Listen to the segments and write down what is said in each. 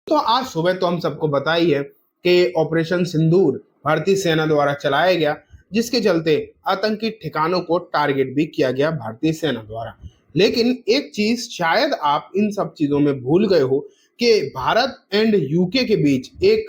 तो आज सुबह तो हम सबको पता ही है कि ऑपरेशन सिंदूर भारतीय सेना द्वारा चलाया गया, जिसके चलते आतंकी ठिकानों को टारगेट भी किया गया भारतीय सेना द्वारा। लेकिन एक चीज शायद आप इन सब चीजों में भूल गए हो कि भारत एंड यूके के बीच एक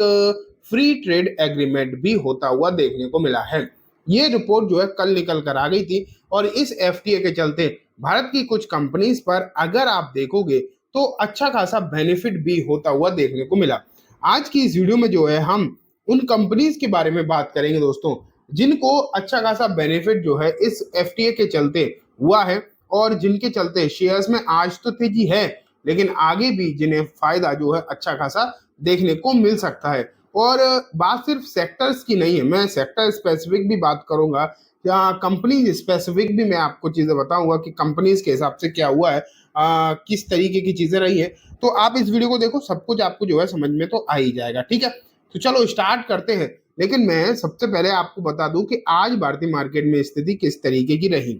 फ्री ट्रेड एग्रीमेंट भी होता हुआ देखने को मिला है। ये रिपोर्ट जो है कल निकल कर आ गई थी और इस एफटीए के चलते भारत की कुछ कंपनीज पर अगर आप देखोगे तो अच्छा खासा बेनिफिट भी होता हुआ देखने को मिला। आज की इस वीडियो में जो है हम उन कंपनीज के बारे में बात करेंगे दोस्तों, जिनको अच्छा खासा बेनिफिट जो है इस एफटीए के चलते हुआ है और जिनके चलते शेयर्स में आज तो तेजी है, लेकिन आगे भी जिन्हें फायदा जो है अच्छा खासा देखने को मिल सकता है। और बात सिर्फ सेक्टर्स की नहीं है, मैं सेक्टर स्पेसिफिक भी बात करूंगा या कंपनी स्पेसिफिक भी मैं आपको चीजें बताऊंगा कि कंपनीज के हिसाब से क्या हुआ है, किस तरीके की चीजें रही है। तो आप इस वीडियो को देखो, सब कुछ आपको जो है समझ में तो आ ही जाएगा। ठीक है, तो चलो स्टार्ट करते हैं। लेकिन मैं सबसे पहले आपको बता दूं कि आज भारतीय मार्केट में स्थिति किस तरीके की रही।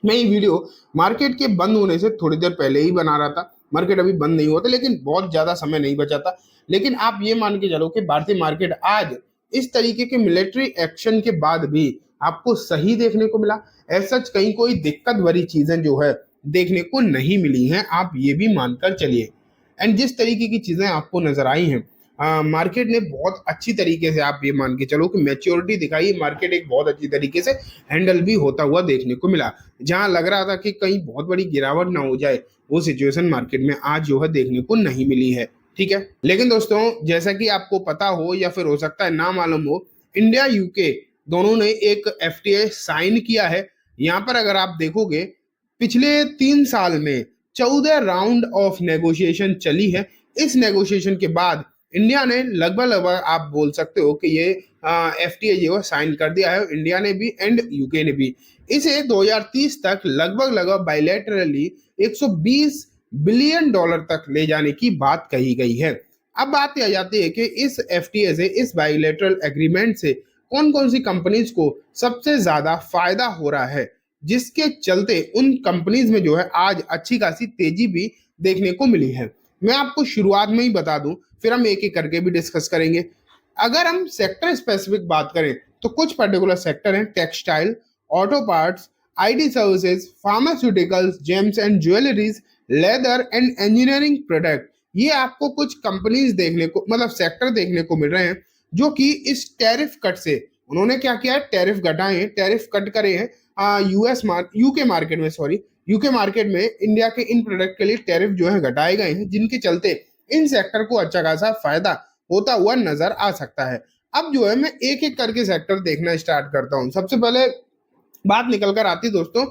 मैं ये वीडियो मार्केट के बंद होने से थोड़ी देर पहले ही बना रहा था। मार्केट अभी बंद नहीं हुआ था, लेकिन बहुत ज्यादा समय नहीं बचा था। लेकिन आप ये मान के चलो कि भारतीय मार्केट आज इस तरीके के मिलिट्री एक्शन के बाद भी आपको सही देखने को मिला। ऐसा कहीं कोई दिक्कत भरी चीजें जो है देखने को नहीं मिली हैं, आप ये भी मानकर चलिए। एंड जिस तरीके की चीजें आपको नजर आई हैं, मार्केट ने बहुत अच्छी तरीके से, आप ये मान के चलो कि मैच्योरिटी दिखाई। मार्केट एक बहुत अच्छी तरीके से हैंडल भी होता हुआ देखने को मिला। जहां लग रहा था कि कहीं बहुत बड़ी गिरावट ना हो जाए, वो सिचुएशन मार्केट में आज जो है देखने को नहीं मिली है। ठीक है, लेकिन दोस्तों जैसा कि आपको पता हो या फिर हो सकता है ना मालूम हो, इंडिया यूके दोनों ने एक एफटीए साइन किया है। यहाँ पर अगर आप देखोगे, पिछले 3 साल में 14 राउंड ऑफ नेगोशिएशन चली है। इस नेगोशिएशन के बाद इंडिया ने लगभग लगभग आप बोल सकते हो कि ये एफटीए जो है साइन कर दिया है, इंडिया ने भी एंड यूके ने भी। इसे 2030 तक लगभग लगभग बायलैटरली 120 बिलियन डॉलर तक ले जाने की बात कही गई है। अब बात यह जाती है कि इस एफटीए से, इस बायलैटरल एग्रीमेंट से कौन कौन सी कंपनीज को सबसे ज्यादा फायदा हो रहा है, जिसके चलते उन कंपनीज में जो है आज अच्छी खासी तेजी भी देखने को मिली है। मैं आपको शुरुआत में ही बता दूं, फिर हम एक एक करके भी डिस्कस करेंगे। अगर हम सेक्टर स्पेसिफिक बात करें तो कुछ पर्टिकुलर सेक्टर हैं: textile, auto parts, IT services, pharmaceuticals, James and jewelleries, leather and engineering product. ये आपको कुछ कंपनीज देखने को, मतलब सेक्टर देखने को मिल रहे हैं जो कि इस टैरिफ कट से, उन्होंने क्या किया है, टैरिफ घटाए हैं, टैरिफ कट करे हैं। यूके मार्केट में, सॉरी, यूके मार्केट में इंडिया के इन प्रोडक्ट के लिए टैरिफ जो है घटाए गए हैं, जिनके चलते इन सेक्टर को अच्छा खासा फायदा होता हुआ नजर आ सकता है। अब जो है मैं एक एक करके सेक्टर देखना स्टार्ट करता हूँ। सबसे पहले बात निकल कर आती है दोस्तों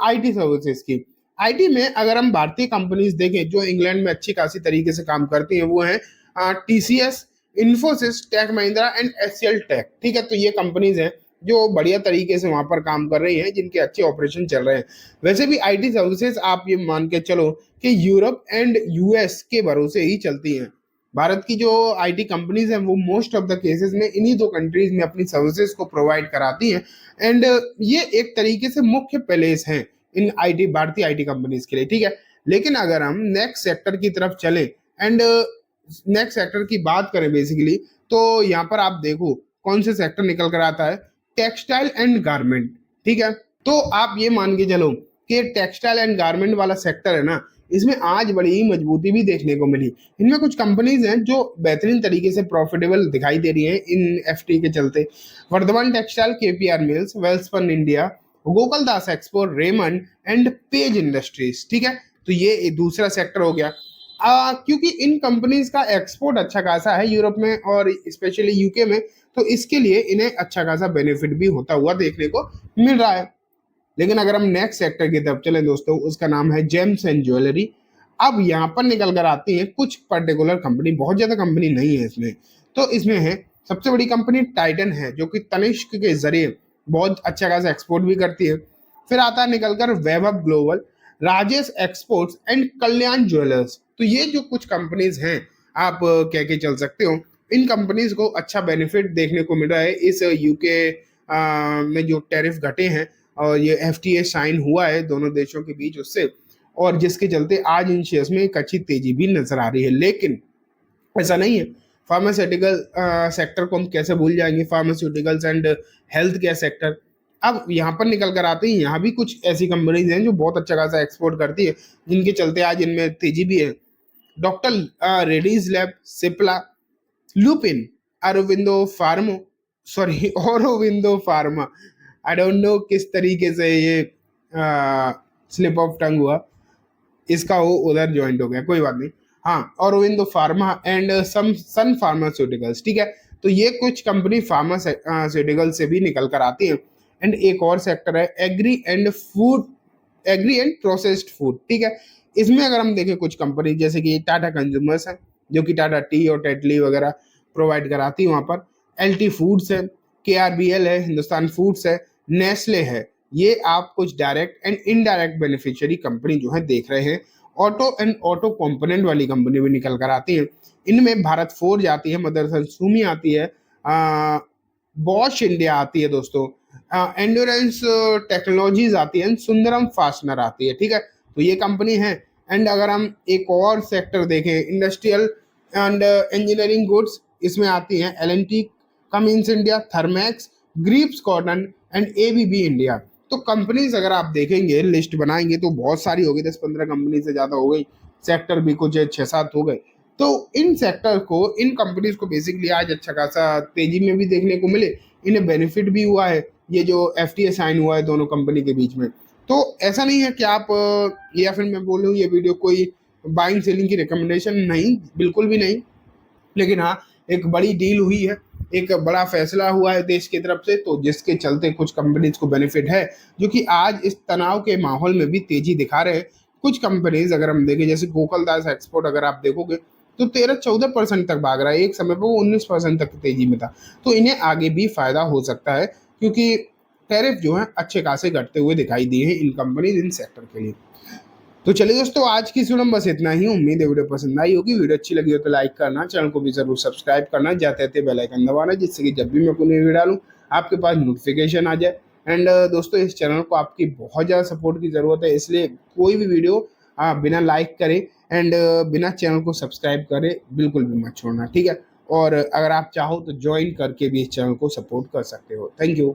आईटी सर्विसेज की। आईटी में अगर हम भारतीय कंपनीज देखें जो इंग्लैंड में अच्छी खासी तरीके से काम करती हैं, वो हैं TCS, Infosys, Tech Mahindra and HCL Tech. ठीक है, तो ये कंपनीज हैं जो बढ़िया तरीके से वहां पर काम कर रही हैं, जिनके अच्छे ऑपरेशन चल रहे हैं। वैसे भी आईटी सर्विसेज आप ये मान के चलो कि यूरोप एंड यूएस के भरोसे ही चलती हैं। भारत की जो आईटी कंपनीज हैं वो मोस्ट ऑफ द केसेस में इन्हीं दो कंट्रीज में अपनी सर्विसेज को प्रोवाइड कराती हैं। एंड ये एक तरीके से मुख्य प्लेस हैं इन आईटी, भारतीय आईटी कंपनीज के लिए। ठीक है, लेकिन अगर हम नेक्स्ट सेक्टर की तरफ चले एंड नेक्स्ट सेक्टर की बात करें बेसिकली, तो यहाँ पर आप देखो कौन से सेक्टर निकल कर आता है, टेक्सटाइल एंड गारमेंट। ठीक है, तो आप ये मान के चलो कि टेक्सटाइल एंड गारमेंट वाला सेक्टर है ना, इसमें आज बड़ी ही मजबूती भी देखने को मिली। इनमें कुछ कंपनीज हैं जो बेहतरीन तरीके से प्रॉफिटेबल दिखाई दे रही हैं इन एफटी के चलते: Vardhman textile, KPR mills, Welspun India, Gokaldas export, Raymond and Page industries. ठीक है, तो ये दूसरा सेक्टर हो गया। क्योंकि इन कंपनीज का एक्सपोर्ट अच्छा खासा है यूरोप में और स्पेशली यूके में, तो इसके लिए इन्हें अच्छा खासा बेनिफिट भी होता हुआ देखने को मिल रहा है। लेकिन अगर हम नेक्स्ट सेक्टर की तरफ चलें दोस्तों, उसका नाम है जेम्स एंड ज्वेलरी। अब यहाँ पर निकल कर आती है कुछ पर्टिकुलर कंपनी, बहुत ज्यादा कंपनी नहीं है इसमें। तो इसमें है सबसे बड़ी कंपनी टाइटन है, जो कि तनिष्क के जरिए बहुत अच्छा खासा एक्सपोर्ट भी करती है। फिर आता है निकल कर Vaibhav global, Rajesh exports and Kalyan jewellers. तो ये जो कुछ कंपनीज हैं, आप कह के चल सकते हो इन कंपनीज को अच्छा बेनिफिट देखने को मिल रहा है इस यूके में जो टैरिफ घटे हैं और ये एफटीए साइन हुआ है दोनों देशों के बीच उससे, और जिसके चलते आज इन शेयर्स में एक अच्छी तेजी भी नजर आ रही है। लेकिन ऐसा नहीं है। फार्मास्यूटिकल सेक्टर को हम कैसे भूल जाएंगे, pharmaceuticals and health care sector. अब यहाँ पर निकल कर आते हैं, यहाँ भी कुछ ऐसी कंपनीज हैं जो बहुत अच्छा खासा एक्सपोर्ट करती है, जिनके चलते आज इनमें तेजी भी है। Doctor Reddy's lab, Cipla, Lupin, Arvindo pharmo, sorry Aurobindo pharma, I don't know किस तरीके से ये स्लिप ऑफ टंग हुआ, इसका वो उधर ज्वाइंट हो गया, कोई बात नहीं। हाँ, औरोबिंदो फार्मा एंड सम सन फार्मास्यूटिकल्स, ठीक है। तो ये कुछ कंपनी फार्मास्यूटिकल से भी निकल कर आती है। एंड एक और सेक्टर है एग्री एंड प्रोसेस्ड फूड, ठीक है। इसमें अगर हम देखें कुछ कंपनी जैसे कि टाटा कंज्यूमर्स है, जो कि टाटा टी और टेटली वगैरह प्रोवाइड कराती है वहाँ पर। एलटी फूड्स है, केआरबीएल है, हिंदुस्तान फूड्स है, नेस्ले है। ये आप कुछ direct and indirect beneficiary company जो है देख रहे हैं। ऑटो एंड ऑटो कंपोनेंट वाली कंपनी भी निकल कर आती है। इनमें भारत फोर्ज आती है, मदरसन सुमी आती है, बॉश इंडिया आती है दोस्तों, एंडोरेंस टेक्नोलॉजीज आती है, सुंदरम फास्टनर आती है, ठीक है। तो ये कंपनी है। एंड अगर हम एक और सेक्टर देखें, इंडस्ट्रियल एंड इंजीनियरिंग गुड्स, इसमें आती हैं L&T, Cummins India, Thermax, grips cotton and ABB India. तो कंपनीज अगर आप देखेंगे, लिस्ट बनाएंगे तो बहुत सारी होगी, 10-15 कंपनी से ज़्यादा हो गई। सेक्टर भी कुछ 6-7 हो गए। तो इन सेक्टर को, इन कंपनीज को बेसिकली आज अच्छा खासा तेजी में भी देखने को मिले, इन्हें बेनिफिट भी हुआ है, ये जो एफटीए साइन हुआ है दोनों कंपनी के बीच में। तो ऐसा नहीं है कि आप या फिर मैं बोलूँ ये वीडियो कोई बाइंग सेलिंग की रिकमेंडेशन नहीं, बिल्कुल भी नहीं। लेकिन हाँ, एक बड़ी डील हुई है, एक बड़ा फैसला हुआ है देश की तरफ से, तो जिसके चलते कुछ कंपनीज को बेनिफिट है, जो कि आज इस तनाव के माहौल में भी तेजी दिखा रहे हैं। कुछ कंपनीज अगर हम देखें, जैसे गोकुलदास एक्सपोर्ट अगर आप देखोगे तो 13-14% तक भाग रहा है, एक समय पर वो 19% तक तेजी में था। तो इन्हें आगे भी फायदा हो सकता है, क्योंकि टैरिफ जो है अच्छे खासे घटते हुए दिखाई दिए हैं इन कंपनीज, इन सेक्टर के लिए। तो चलिए दोस्तों, आज की वीडियो में बस इतना ही। उम्मीद है वीडियो पसंद आई होगी। वीडियो अच्छी लगी हो तो लाइक करना, चैनल को भी जरूर सब्सक्राइब करना, जाते जाते बेल आइकन दबाना, जिससे कि जब भी मैं कोई वीडियो डालूं आपके पास नोटिफिकेशन आ जाए। एंड दोस्तों, इस चैनल को आपकी बहुत ज़्यादा सपोर्ट की ज़रूरत है, इसलिए कोई भी वीडियो बिना लाइक करे एंड बिना चैनल को सब्सक्राइब करे बिल्कुल भी मत छोड़ना, ठीक है। और अगर आप चाहो तो ज्वाइन करके भी इस चैनल को सपोर्ट कर सकते हो। Thank you.